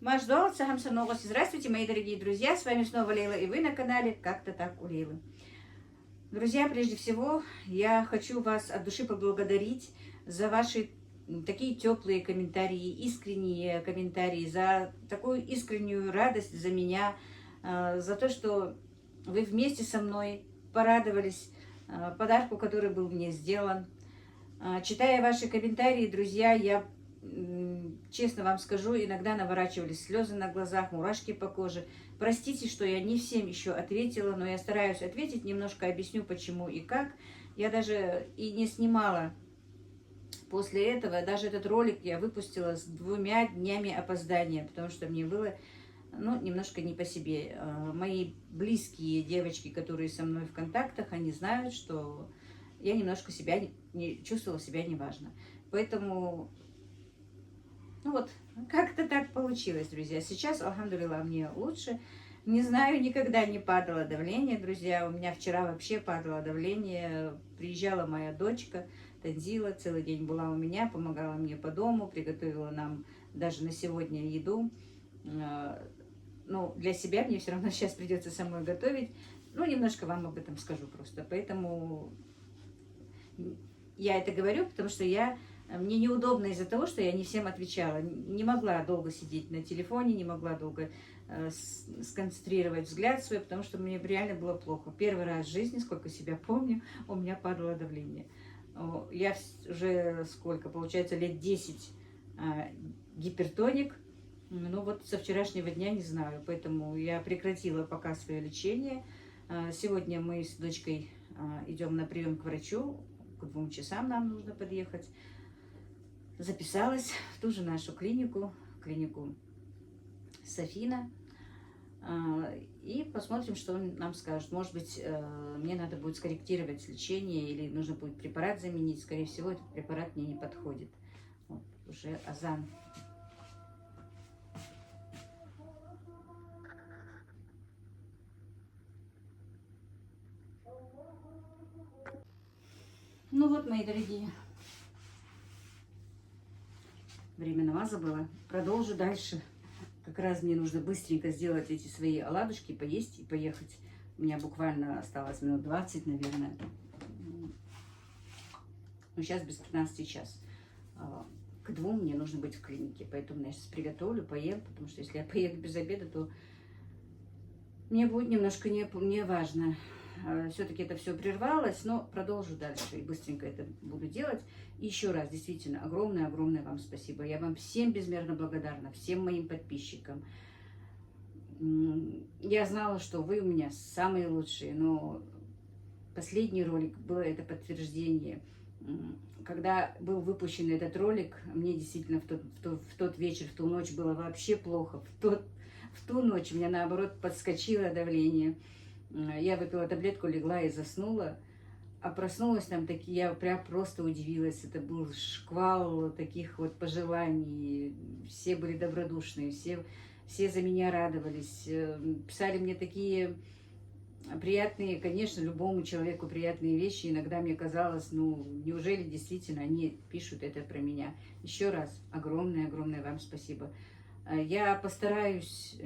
Здравствуйте, мои дорогие друзья, с вами снова Лейла, и вы на канале «Как-то так у Лейлы». Друзья, прежде всего, я хочу вас от души поблагодарить за ваши такие теплые комментарии, искренние комментарии, за такую искреннюю радость за меня, за то, что вы вместе со мной порадовались подарку, который был мне сделан. Читая ваши комментарии, друзья, я честно вам скажу, иногда наворачивались слезы на глазах, мурашки по коже. Простите, что я не всем еще ответила, но я стараюсь ответить, немножко объясню, почему и как. Я даже и не снимала после этого, даже этот ролик я выпустила с 2 днями опоздания, потому что мне было, немножко не по себе. Мои близкие девочки, которые со мной в контактах, они знают, что я немножко чувствовала себя неважно. Поэтому... как-то так получилось, друзья. Сейчас, алхамдулилла, мне лучше. Не знаю, никогда не падало давление, друзья. У меня вчера вообще падало давление. Приезжала моя дочка, Танзила, целый день была у меня, помогала мне по дому, приготовила нам даже на сегодня еду. Для себя мне все равно сейчас придется самой готовить. Немножко вам об этом скажу просто. Поэтому я это говорю, потому что мне неудобно из-за того, что я не всем отвечала. Не могла долго сидеть на телефоне, не могла долго сконцентрировать взгляд свой, потому что мне реально было плохо. Первый раз в жизни, сколько себя помню, у меня падало давление. Я уже получается, лет 10 гипертоник. Со вчерашнего дня не знаю, поэтому я прекратила пока свое лечение. Сегодня мы с дочкой идем на прием к врачу. К 2 часам нам нужно подъехать. Записалась в ту же нашу клинику Софина. И посмотрим, что он нам скажет. Может быть, мне надо будет скорректировать лечение или нужно будет препарат заменить. Скорее всего, этот препарат мне не подходит. Уже азан. Мои дорогие. Время намаза было. Продолжу дальше. Как раз мне нужно быстренько сделать эти свои оладушки, поесть и поехать. У меня буквально осталось минут 20, наверное. Сейчас без 15 час. К 2 мне нужно быть в клинике. Поэтому я сейчас приготовлю, поем. Потому что если я поеду без обеда, то мне будет немножко не важно. Все-таки это все прервалось, но продолжу дальше и быстренько это буду делать. И еще раз, действительно, огромное вам спасибо. Я вам всем безмерно благодарна, всем моим подписчикам. Я знала, что вы у меня самые лучшие, но последний ролик было это подтверждение. Когда был выпущен этот ролик, мне действительно в тот вечер, в ту ночь было вообще плохо. В ту ночь у меня, наоборот, подскочило давление. Я выпила таблетку, легла и заснула. А проснулась я прям просто удивилась. Это был шквал таких пожеланий. Все были добродушные, все за меня радовались. Писали мне такие приятные, конечно, любому человеку приятные вещи. Иногда мне казалось, неужели действительно они пишут это про меня. Еще раз огромное вам спасибо. Я постараюсь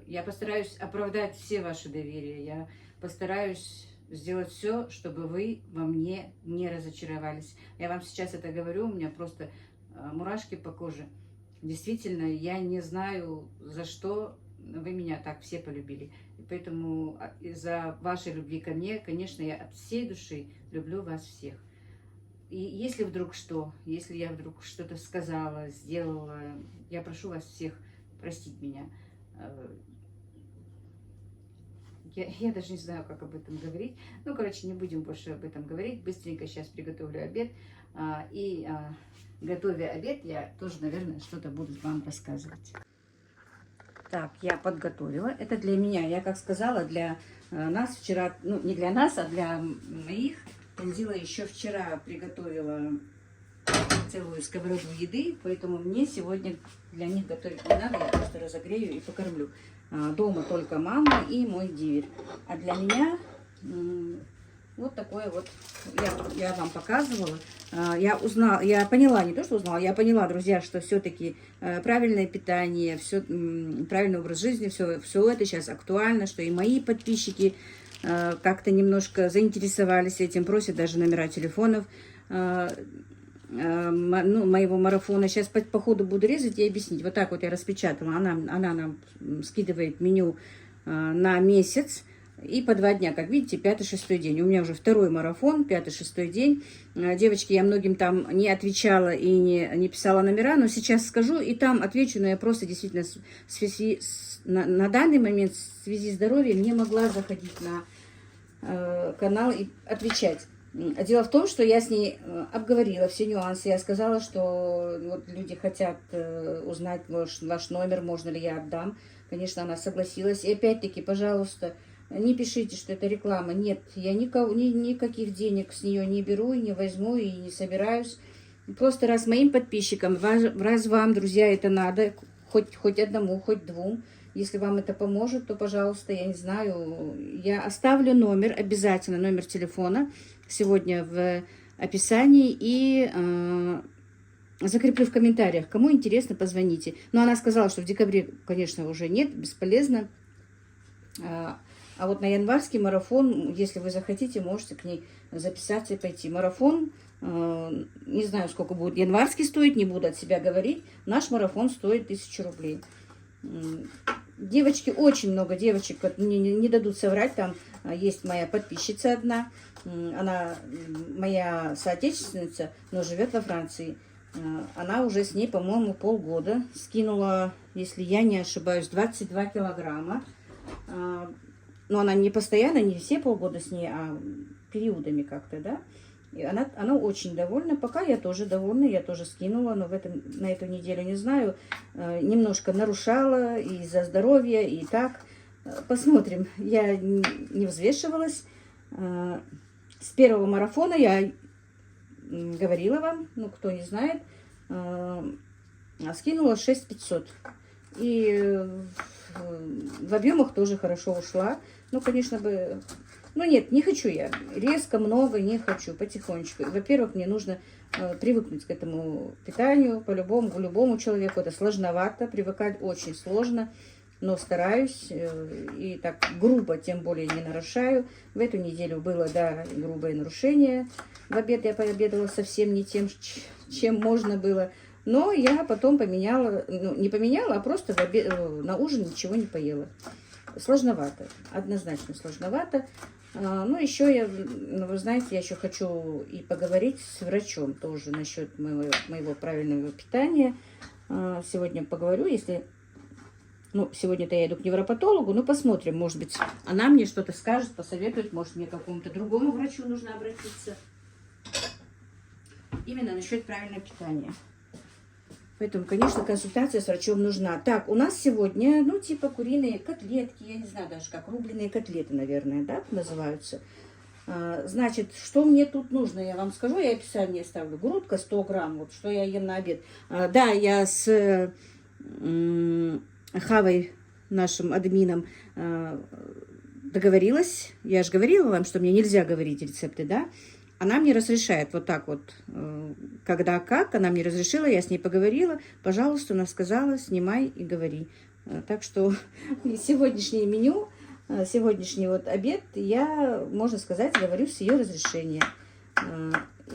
я постараюсь оправдать все ваши доверия. Я постараюсь сделать все, чтобы вы во мне не разочаровались. Я вам сейчас это говорю, у меня просто мурашки по коже. Действительно, я не знаю, за что вы меня так все полюбили. И поэтому из-за вашей любви ко мне, конечно, я от всей души люблю вас всех. И если я вдруг что-то сказала, сделала, я прошу вас всех простить меня. Я даже не знаю, как об этом говорить. Не будем больше об этом говорить. Быстренько сейчас приготовлю обед. Готовя обед, я тоже, наверное, что-то буду вам рассказывать. Так, я подготовила. Это для меня. Я, как сказала, для нас вчера, не для нас, а для моих. Танзила еще вчера приготовила целую сковороду еды, поэтому мне сегодня для них готовить не надо, я просто разогрею и покормлю. Дома только мама и мой дивер. А для меня Вот такое вот я вам показывала. Я узнала, я поняла, не то что узнала, я поняла, друзья, что все-таки правильное питание, правильный образ жизни, все это сейчас актуально, что и мои подписчики как-то немножко заинтересовались этим, просят даже номера телефонов моего марафона. Сейчас по ходу буду резать и объяснить. Вот так вот я распечатала. Она нам скидывает меню на месяц и по 2 дня. Как видите, 5-6 день. У меня уже второй марафон, 5-6 день. Девочки, я многим там не отвечала и не писала номера, но сейчас скажу и там отвечу, но я просто действительно на данный момент в связи с здоровьем не могла заходить на канал и отвечать. Дело в том, что я с ней обговорила все нюансы. Я сказала, что вот люди хотят узнать ваш номер, можно ли я отдам. Конечно, она согласилась. И опять-таки, пожалуйста, не пишите, что это реклама. Нет, я никаких денег с нее не беру, и не возьму, и не собираюсь. Просто раз моим подписчикам, раз вам, друзья, это надо, хоть одному, хоть 2, если вам это поможет, то, пожалуйста, я не знаю, я оставлю номер, обязательно номер телефона сегодня в описании и закреплю в комментариях. Кому интересно, позвоните. Но она сказала, что в декабре, конечно, уже нет, бесполезно. А вот на январский марафон, если вы захотите, можете к ней записаться и пойти. Марафон, не знаю, сколько будет январский стоить, не буду от себя говорить. Наш марафон стоит 1000 рублей. Девочки, очень много девочек, вот мне не дадут соврать, там есть моя подписчица одна, она моя соотечественница, но живет во Франции. Она уже с ней, по-моему, полгода скинула, если я не ошибаюсь, 22 килограмма. Но она не постоянно, не все полгода с ней, а периодами как-то, да. И она очень довольна. Пока я тоже довольна, я тоже скинула, но на эту неделю, не знаю, немножко нарушала из-за здоровья, и так. Посмотрим. Я не взвешивалась. С первого марафона я говорила вам, ну, кто не знает, скинула 6500. И в объемах тоже хорошо ушла. Ну, конечно бы... Ну, нет, не хочу я. Резко, много не хочу. Потихонечку. Во-первых, мне нужно привыкнуть к этому питанию. По-любому, любому человеку это сложновато. Привыкать очень сложно. Но стараюсь. И так грубо, тем более, не нарушаю. В эту неделю было, да, грубое нарушение. В обед я пообедала совсем не тем, чем можно было. Но я потом поменяла, ну, не поменяла, а просто на ужин ничего не поела. Сложновато, однозначно сложновато. Ну, еще я, ну, вы знаете, я еще хочу и поговорить с врачом тоже насчет моего правильного питания. Сегодня поговорю, если... Ну, сегодня-то я иду к невропатологу, ну, посмотрим, может быть, она мне что-то скажет, посоветует, может, мне к какому-то другому врачу нужно обратиться. Именно насчет правильного питания. Поэтому, конечно, консультация с врачом нужна. Так, у нас сегодня, ну, типа куриные котлетки, я не знаю даже как, рубленые котлеты, наверное, да, называются. Значит, что мне тут нужно, я вам скажу, я описание ставлю. Грудка 100 грамм, вот, что я ем на обед. Да, я с Хавой, нашим админом, договорилась. Я же говорила вам, что мне нельзя говорить рецепты, да. Она мне разрешает вот так вот, когда как, она мне разрешила, я с ней поговорила, пожалуйста, она сказала, снимай и говори. Так что сегодняшнее меню, сегодняшний вот обед, я, можно сказать, говорю с ее разрешения.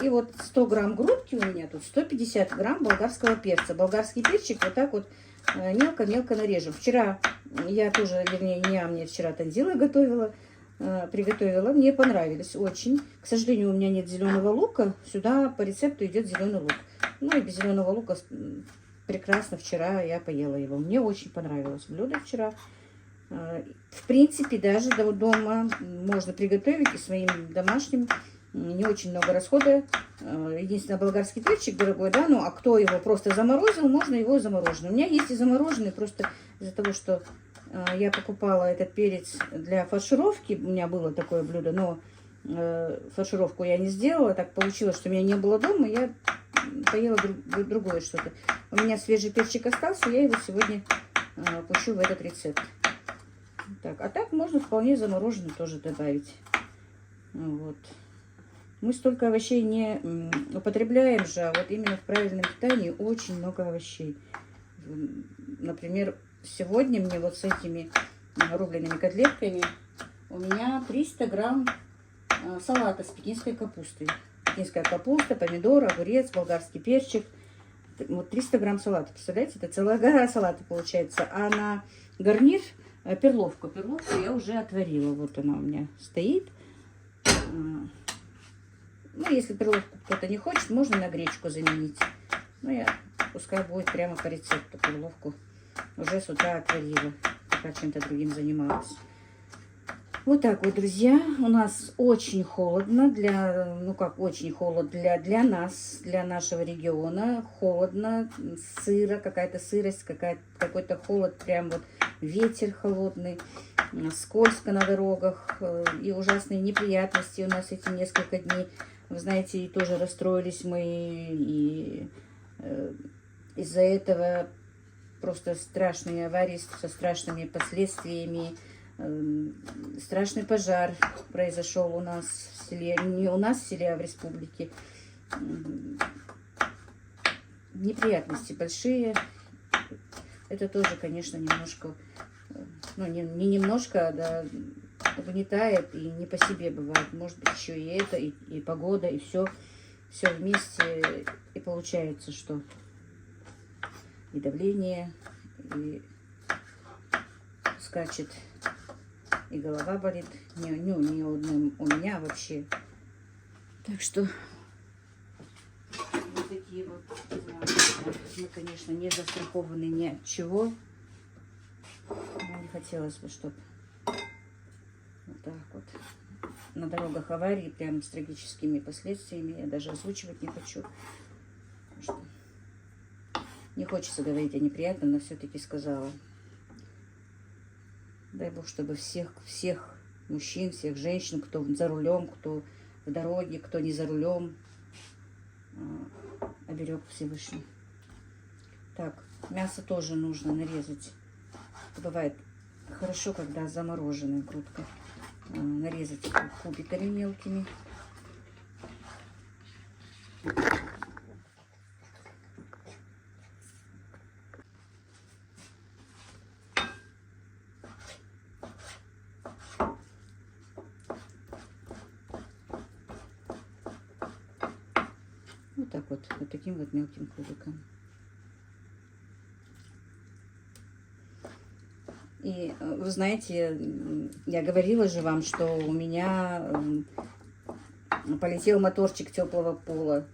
И вот 100 грамм грудки у меня тут, 150 грамм болгарского перца. Болгарский перчик вот так вот мелко-мелко нарежем. Вчера я тоже, вернее, мне вчера тонзилы готовила. Приготовила, мне понравились очень. К сожалению, у меня нет зеленого лука. Сюда по рецепту идет зеленый лук. Ну и без зеленого лука прекрасно вчера я поела его. Мне очень понравилось блюдо вчера. В принципе, даже дома можно приготовить и своим домашним. Не очень много расхода. Единственное, болгарский перчик дорогой, да, ну а кто его просто заморозил, можно его замороженный. У меня есть и замороженный, просто из-за того, что я покупала этот перец для фаршировки. У меня было такое блюдо, но фаршировку я не сделала. Так получилось, что меня не было дома, я поела другое что-то. У меня свежий перчик остался, я его сегодня пущу в этот рецепт. Так, а так можно вполне замороженный тоже добавить. Вот. Мы столько овощей не употребляем же, а вот именно в правильном питании очень много овощей. Например, сегодня мне вот с этими рубленными котлетками у меня 300 грамм салата с пекинской капустой. Пекинская капуста, помидор, огурец, болгарский перчик. Вот 300 грамм салата, представляете, это целая гора салата получается. А на гарнир перловку. Перловку я уже отварила. Вот она у меня стоит. Ну, если перловку кто-то не хочет, можно на гречку заменить. Ну, я пускай будет прямо по рецепту. Перловку уже с утра отварила, пока чем-то другим занималась. Вот так вот, друзья. У нас очень холодно. Ну как очень холодно для нас, для нашего региона. Холодно, сыро, какая-то сырость, какой-то холод. Прям вот ветер холодный, скользко на дорогах. И ужасные неприятности у нас эти несколько дней. Вы знаете, и тоже расстроились мы. И из-за этого просто страшные аварии со страшными последствиями. Страшный пожар произошел у нас в селе, не у нас в селе, а в республике. Неприятности большие. Это тоже, конечно, немножко, ну не немножко, да, угнетает и не по себе бывает. Может быть, еще и это, и погода, и все вместе. И получается, что и давление, и скачет, и голова болит. Не одним у меня вообще. Так что вот такие вот дела. Мы, конечно, не застрахованы ни от чего. Но не хотелось бы, чтобы вот так вот на дорогах аварии, прям с трагическими последствиями. Я даже озвучивать не хочу. Потому что не хочется говорить о неприятном, но все-таки сказала. Дай Бог, чтобы всех мужчин, всех женщин, кто за рулем, кто в дороге, кто не за рулем, оберег Всевышний. Так, мясо тоже нужно нарезать. Бывает хорошо, когда замороженная грудка. Нарезать кубиками мелкими. Вот так вот таким вот мелким кубиком. И вы знаете, я говорила же вам, что у меня полетел моторчик теплого пола.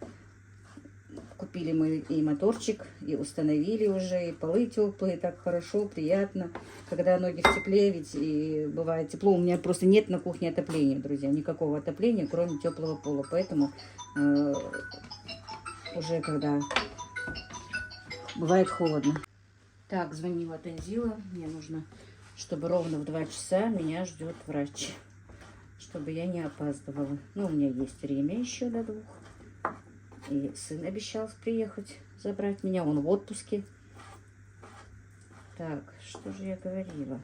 Купили мы и моторчик, и установили уже, и полы теплые, так хорошо, приятно. Когда ноги в тепле, ведь и бывает тепло, у меня просто нет на кухне отопления, друзья, никакого отопления, кроме теплого пола. Поэтому уже когда бывает холодно. Так, звонила Танзила, мне нужно, чтобы ровно в 2 часа меня ждет врач, чтобы я не опаздывала. Ну, у меня есть время еще до 2. И сын обещал приехать забрать меня, он в отпуске. Так, что же я говорила?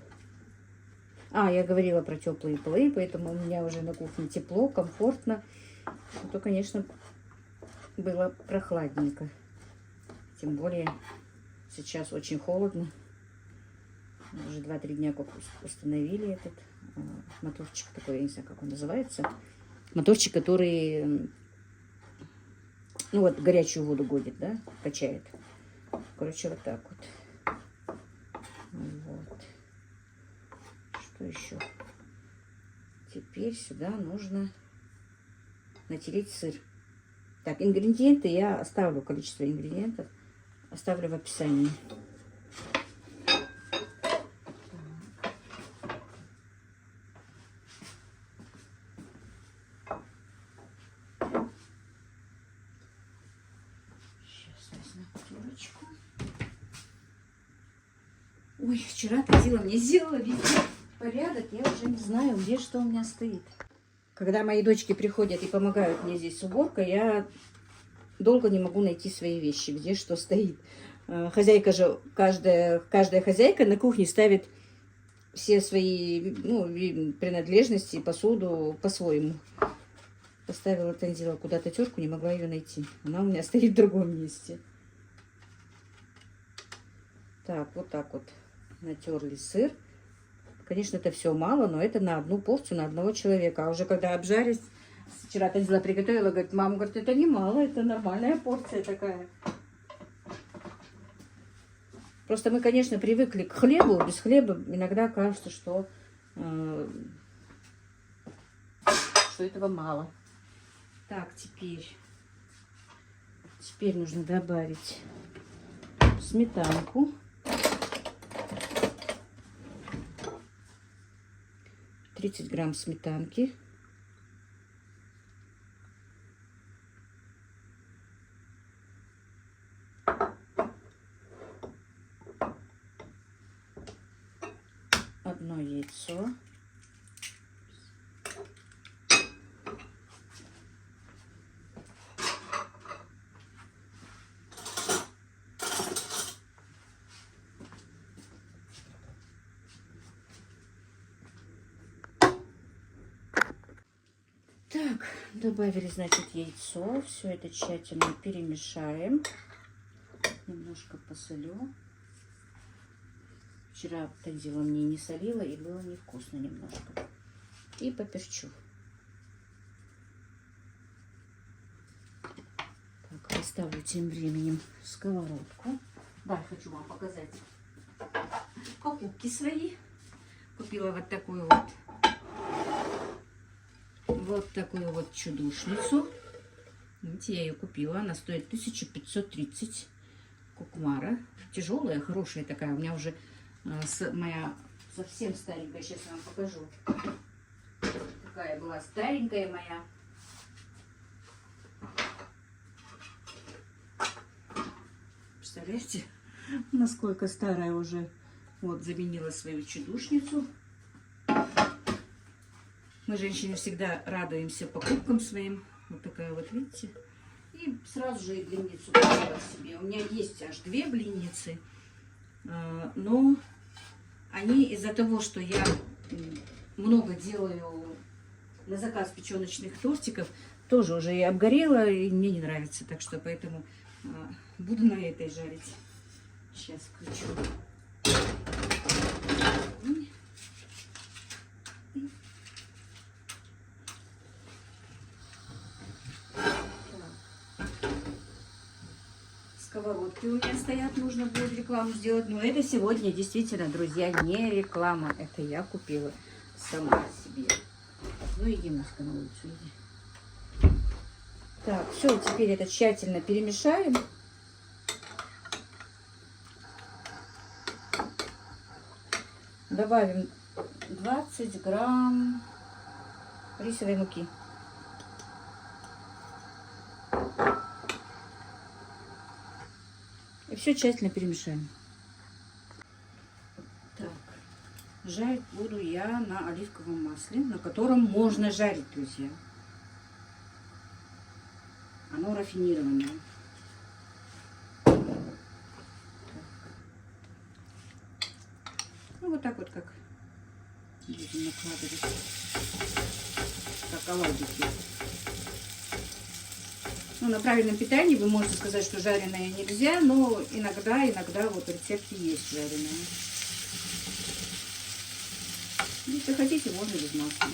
Я говорила про теплые полы, поэтому у меня уже на кухне тепло, комфортно. А то, конечно, было прохладненько. Тем более сейчас очень холодно. Уже 2-3 дня как установили этот моторчик такой, я не знаю, как он называется. Моторчик, который, ну вот, горячую воду годит, да, качает. Короче, вот так вот. Вот. Что еще? Теперь сюда нужно натереть сыр. Так, ингредиенты я оставлю, количество ингредиентов оставлю в описании. Сейчас возьму турочку. Ой, вчера Тазила мне сделала везде порядок, я уже не знаю, где что у меня стоит. Когда мои дочки приходят и помогают мне здесь с уборкой, я долго не могу найти свои вещи, где что стоит. Хозяйка же, каждая хозяйка на кухне ставит все свои, ну, принадлежности, посуду по-своему. Поставила Танзила куда-то терку, не могла ее найти. Она у меня стоит в другом месте. Так вот натерли сыр. Конечно, это все мало, но это на одну порцию, на одного человека. А уже когда обжарить, вчера Танзила приготовила, говорит, мама, говорит, это не мало, это нормальная порция такая. Просто мы, конечно, привыкли к хлебу. Без хлеба иногда кажется, что этого мало. Так, теперь нужно добавить сметанку. 30 грамм сметанки. Одно яйцо. Так, добавили, значит, яйцо. Все это тщательно перемешаем. Немножко посолю. Вчера Танзила мне не солила, и было невкусно немножко. И поперчу. Так, поставлю тем временем сковородку. Да, хочу вам показать покупки свои. Купила вот такую вот чудушницу. Видите, я ее купила. Она стоит 1530 кукмара. Тяжелая, хорошая такая. У меня уже моя совсем старенькая. Сейчас я вам покажу. Такая была старенькая моя. Представляете, насколько старая уже. Вот, заменила свою чудушницу. Мы, женщины, всегда радуемся покупкам своим. Вот такая вот, видите. И сразу же и блинницу купила себе. У меня есть аж 2 блинницы. Но они из-за того, что я много делаю на заказ печеночных тортиков, тоже уже и обгорела, и мне не нравится. Так что поэтому буду на этой жарить. Сейчас включу. Сковородки у меня стоят, нужно будет рекламу сделать. Но это сегодня действительно, друзья, не реклама. Это я купила сама себе. Ну иди, Муська, на улицу, иди. Так, все, теперь это тщательно перемешаем. Добавим 20 грамм рисовой муки. И все тщательно перемешаем. Так, жарить буду я на оливковом масле, на котором можно жарить, друзья. Оно рафинированное. Ну, вот так вот, как будем накладывать, как оладики. Ну, на правильном питании вы можете сказать, что жареное нельзя, но иногда вот в рецепте есть жареное. Если хотите, можно без масла.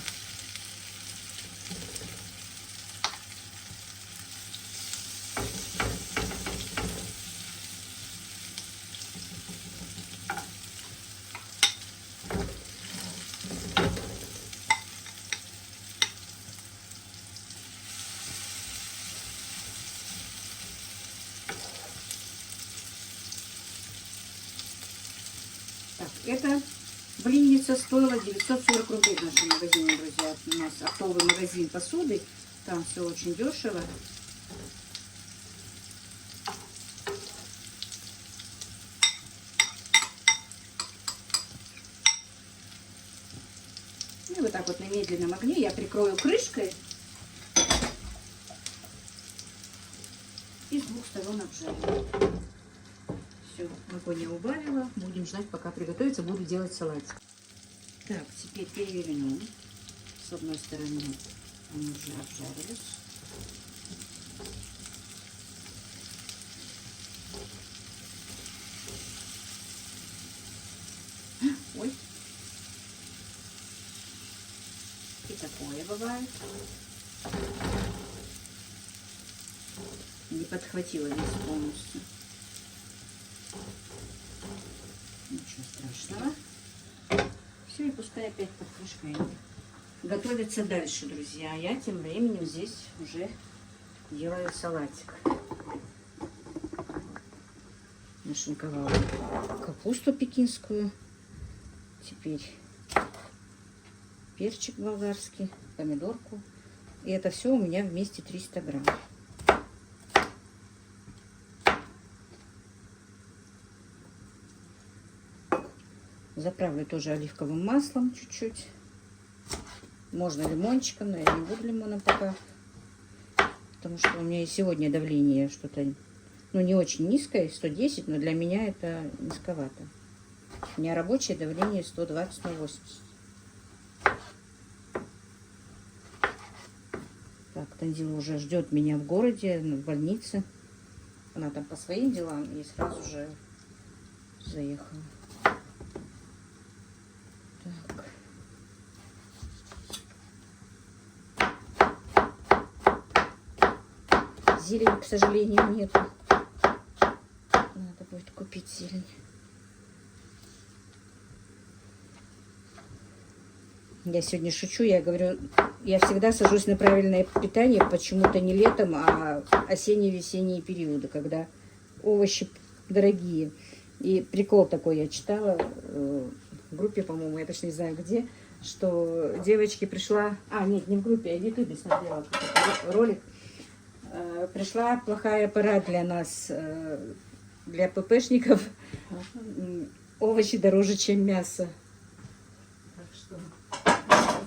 Так, эта блинница стоила 940 рублей в нашем магазине, друзья. У нас оптовый магазин посуды. Там все очень дешево. И вот так вот на медленном огне я прикрою крышкой. И с 2 сторон обжарю. Все, огонь я убавила. Будем ждать, пока приготовится. Буду делать салатик. Так, теперь перевернем. С одной стороны они уже обжарились. Ой. И такое бывает. Не подхватила весь полностью. Ничего страшного. Все, и пускай опять под крышкой готовится дальше, друзья. Я тем временем здесь уже делаю салатик. Нашинковала капусту пекинскую. Теперь перчик болгарский, помидорку. И это все у меня вместе 300 грамм. Заправлю тоже оливковым маслом чуть-чуть. Можно лимончиком, но я не буду лимоном пока. Потому что у меня и сегодня давление что-то, ну, не очень низкое, 110, но для меня это низковато. У меня рабочее давление 120 на 80. Так, Танзила уже ждет меня в городе, в больнице. Она там по своим делам и сразу же заехала. Так. Зелень, к сожалению, нету. Надо будет купить зелень. Я сегодня шучу, я говорю, я всегда сажусь на правильное питание, почему-то не летом, а осенне-весенние периоды, когда овощи дорогие. И прикол такой я читала в группе, по-моему, я точно не знаю где, что девочке пришла, нет, не в группе, а в ютубе смотрела ролик, пришла плохая пора для нас, для ППшников, овощи дороже, чем мясо. Так что...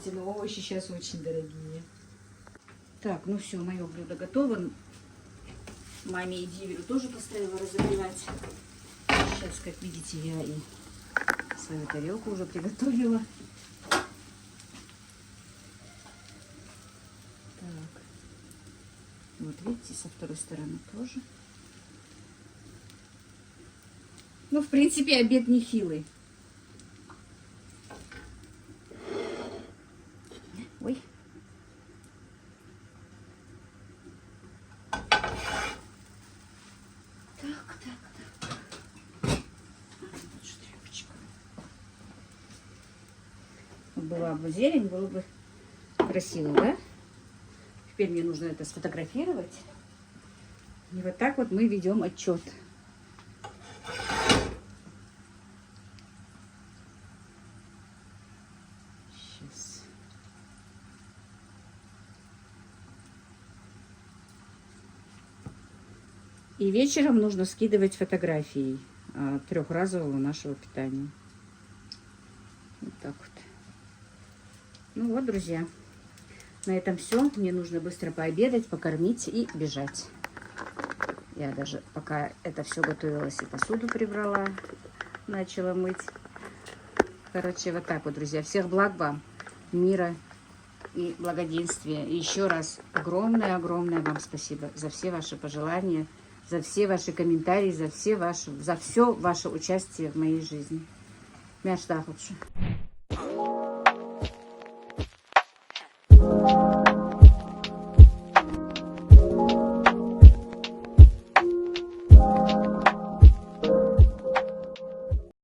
Но овощи сейчас очень дорогие. Так, ну все, мое блюдо готово. Маме и Диверу тоже поставила разогревать. Сейчас, как видите, я и свою тарелку уже приготовила. Так. Вот видите, со второй стороны тоже. Ну, в принципе, обед нехилый. Ой. Так. Была бы зелень, было бы красиво, да? Теперь мне нужно это сфотографировать. И вот так вот мы ведем отчет. Сейчас. И вечером нужно скидывать фотографии трехразового нашего питания. Вот так вот. Ну вот, друзья. На этом все. Мне нужно быстро пообедать, покормить и бежать. Я даже пока это все готовилось и посуду прибрала. Начала мыть. Короче, вот так вот, друзья. Всех благ вам, мира и благоденствия. И еще раз огромное-огромное вам спасибо за все ваши пожелания, за все ваши комментарии, за все ваше участие в моей жизни. Мяш лучше.